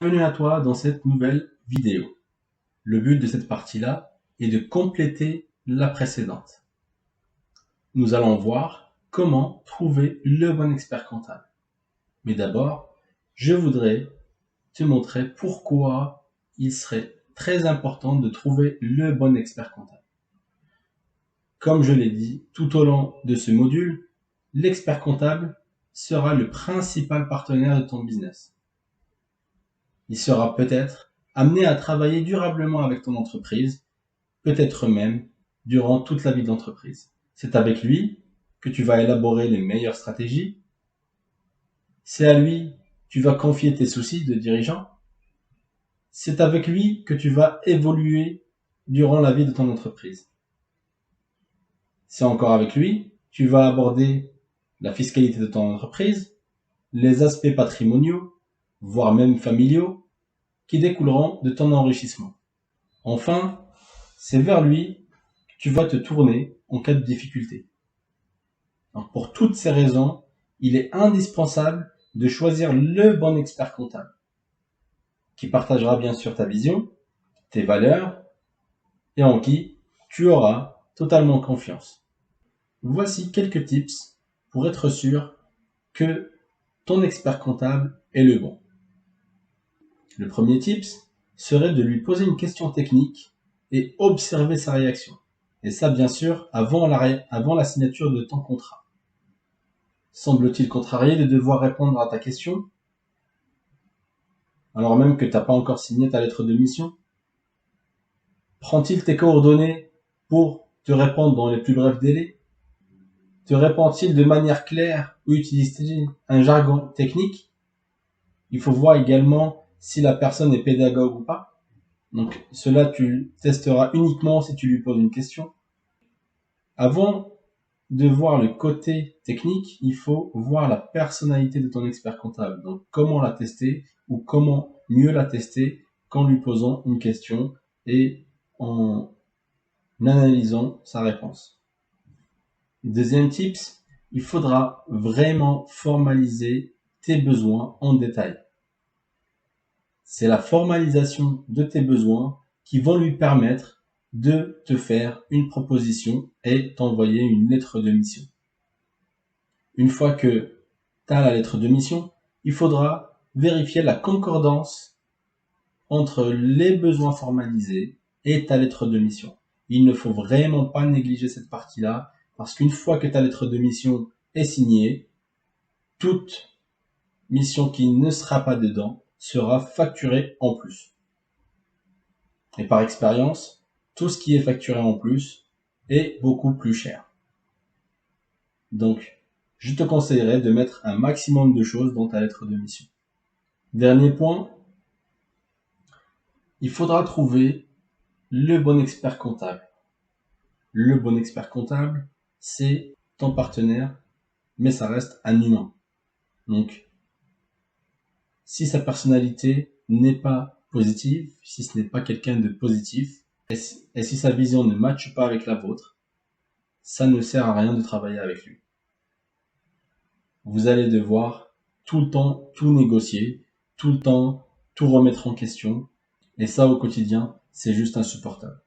Bienvenue à toi dans cette nouvelle vidéo. Le but de cette partie-là est de compléter la précédente. Nous allons voir comment trouver le bon expert comptable. Mais d'abord, je voudrais te montrer pourquoi il serait très important de trouver le bon expert comptable. Comme je l'ai dit tout au long de ce module, l'expert comptable sera le principal partenaire de ton business. Il sera peut-être amené à travailler durablement avec ton entreprise, peut-être même durant toute la vie de l'entreprise. C'est avec lui que tu vas élaborer les meilleures stratégies. C'est à lui que tu vas confier tes soucis de dirigeant. C'est avec lui que tu vas évoluer durant la vie de ton entreprise. C'est encore avec lui que tu vas aborder la fiscalité de ton entreprise, les aspects patrimoniaux, voire même familiaux, qui découleront de ton enrichissement. Enfin, c'est vers lui que tu vas te tourner en cas de difficulté. Donc, pour toutes ces raisons, il est indispensable de choisir le bon expert comptable qui partagera bien sûr ta vision, tes valeurs et en qui tu auras totalement confiance. Voici quelques tips pour être sûr que ton expert comptable est le bon. Le premier tips serait de lui poser une question technique et observer sa réaction. Et ça, bien sûr, avant la signature de ton contrat. Semble-t-il contrarié de devoir répondre à ta question, alors même que tu n'as pas encore signé ta lettre de mission? Prend-il tes coordonnées pour te répondre dans les plus brefs délais? Te répond-il de manière claire ou utilise-t-il un jargon technique? Il faut voir également si la personne est pédagogue ou pas. Donc cela, tu testeras uniquement si tu lui poses une question. Avant de voir le côté technique, il faut voir la personnalité de ton expert comptable. Donc comment la tester ou comment mieux la tester qu'en lui posant une question et en analysant sa réponse. Deuxième tips, il faudra vraiment formaliser tes besoins en détail. C'est la formalisation de tes besoins qui vont lui permettre de te faire une proposition et t'envoyer une lettre de mission. Une fois que tu as la lettre de mission, il faudra vérifier la concordance entre les besoins formalisés et ta lettre de mission. Il ne faut vraiment pas négliger cette partie-là, parce qu'une fois que ta lettre de mission est signée, toute mission qui ne sera pas dedans sera facturée en plus. Et par expérience, tout ce qui est facturé en plus est beaucoup plus cher. Donc, je te conseillerais de mettre un maximum de choses dans ta lettre de mission. Dernier point, il faudra trouver le bon expert comptable. Le bon expert comptable, c'est ton partenaire, mais ça reste un humain. Donc, si sa personnalité n'est pas positive, si ce n'est pas quelqu'un de positif, et si sa vision ne matche pas avec la vôtre, ça ne sert à rien de travailler avec lui. Vous allez devoir tout le temps tout négocier, tout le temps tout remettre en question, et ça au quotidien, c'est juste insupportable.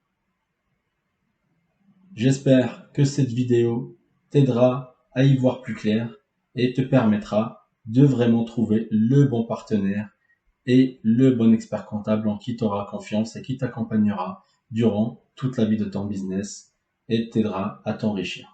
J'espère que cette vidéo t'aidera à y voir plus clair et te permettra de vraiment trouver le bon partenaire et le bon expert comptable en qui tu auras confiance et qui t'accompagnera durant toute la vie de ton business et t'aidera à t'enrichir.